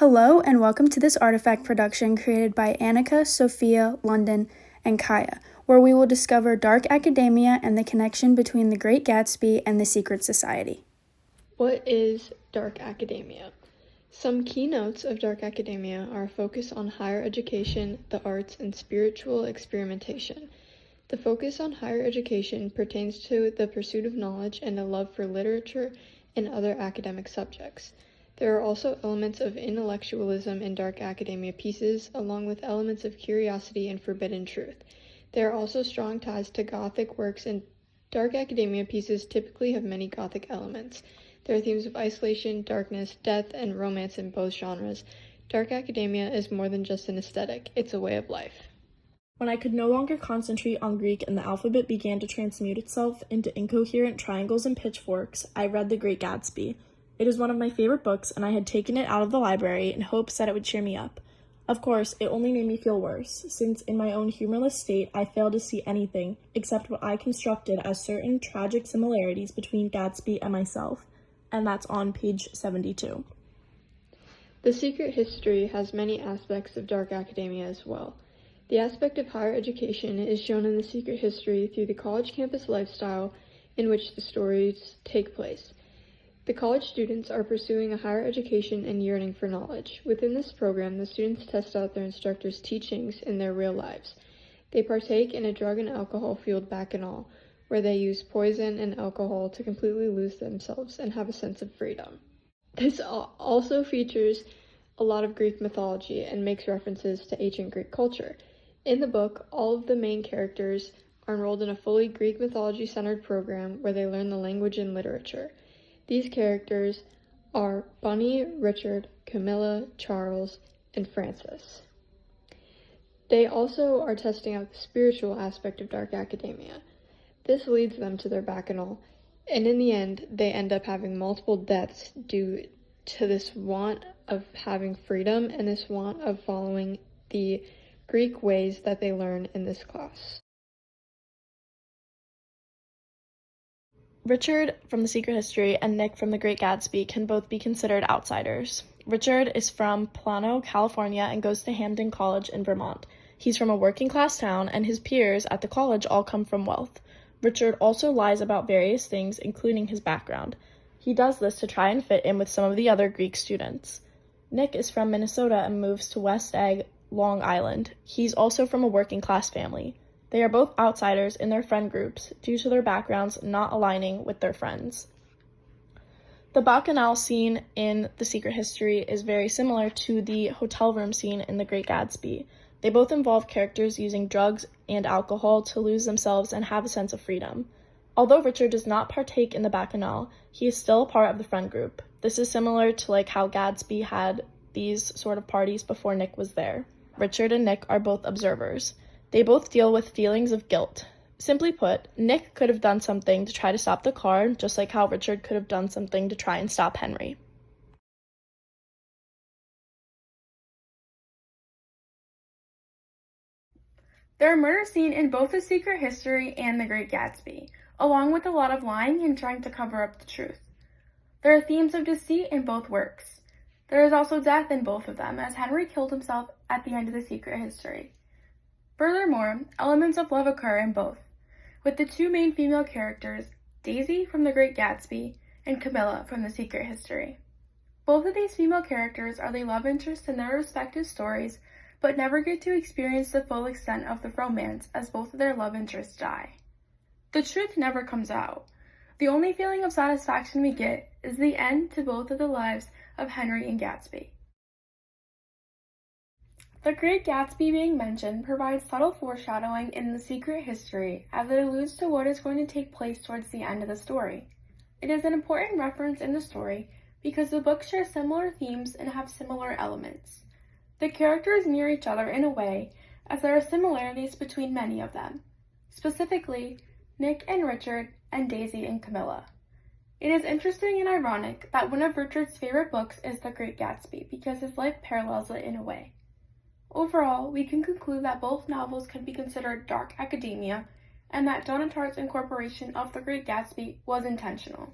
Hello and welcome to this artifact production created by Annika, Sophia, London, and Kaya, where we will discover dark academia and the connection between The Great Gatsby and the secret society. What is dark academia? Some keynotes of dark academia are a focus on higher education, the arts, and spiritual experimentation. The focus on higher education pertains to the pursuit of knowledge and a love for literature and other academic subjects. There are also elements of intellectualism in dark academia pieces, along with elements of curiosity and forbidden truth. There are also strong ties to Gothic works, and dark academia pieces typically have many Gothic elements. There are themes of isolation, darkness, death, and romance in both genres. Dark academia is more than just an aesthetic, it's a way of life. When I could no longer concentrate on Greek and the alphabet began to transmute itself into incoherent triangles and pitchforks, I read The Great Gatsby. It is one of my favorite books, and I had taken it out of the library in hopes that it would cheer me up. Of course, it only made me feel worse, since in my own humorless state I failed to see anything except what I constructed as certain tragic similarities between Gatsby and myself, and that's on page 72. The Secret History has many aspects of dark academia as well. The aspect of higher education is shown in The Secret History through the college campus lifestyle in which the stories take place. The college students are pursuing a higher education and yearning for knowledge. Within this program, the students test out their instructors' teachings in their real lives. They partake in a drug and alcohol-fueled bacchanal, where they use poison and alcohol to completely lose themselves and have a sense of freedom. This also features a lot of Greek mythology and makes references to ancient Greek culture. In the book, all of the main characters are enrolled in a fully Greek mythology-centered program where they learn the language and literature. These characters are Bunny, Richard, Camilla, Charles, and Francis. They also are testing out the spiritual aspect of dark academia. This leads them to their bacchanal, and in the end, they end up having multiple deaths due to this want of having freedom and this want of following the Greek ways that they learn in this class. Richard from The Secret History and Nick from The Great Gatsby can both be considered outsiders. Richard is from Plano, California, and goes to Hampton College in Vermont. He's from a working-class town, and his peers at the college all come from wealth. Richard also lies about various things, including his background. He does this to try and fit in with some of the other Greek students. Nick is from Minnesota and moves to West Egg, Long Island. He's also from a working-class family. They are both outsiders in their friend groups due to their backgrounds not aligning with their friends. The bacchanal scene in The Secret History is very similar to the hotel room scene in The Great Gatsby. They both involve characters using drugs and alcohol to lose themselves and have a sense of freedom. Although Richard does not partake in the bacchanal, he is still a part of the friend group. This is similar to how Gatsby had these sort of parties before Nick was there. Richard and Nick are both observers. They both deal with feelings of guilt. Simply put, Nick could have done something to try to stop the car, just like how Richard could have done something to try and stop Henry. There are murders seen in both The Secret History and The Great Gatsby, along with a lot of lying and trying to cover up the truth. There are themes of deceit in both works. There is also death in both of them, as Henry killed himself at the end of The Secret History. Furthermore, elements of love occur in both, with the two main female characters, Daisy from The Great Gatsby and Camilla from The Secret History. Both of these female characters are the love interests in their respective stories, but never get to experience the full extent of the romance as both of their love interests die. The truth never comes out. The only feeling of satisfaction we get is the end to both of the lives of Henry and Gatsby. The Great Gatsby being mentioned provides subtle foreshadowing in The Secret History as it alludes to what is going to take place towards the end of the story. It is an important reference in the story because the books share similar themes and have similar elements. The characters mirror each other in a way as there are similarities between many of them, specifically Nick and Richard and Daisy and Camilla. It is interesting and ironic that one of Richard's favorite books is The Great Gatsby because his life parallels it in a way. Overall, we can conclude that both novels can be considered dark academia and that Donna Tartt's incorporation of The Great Gatsby was intentional.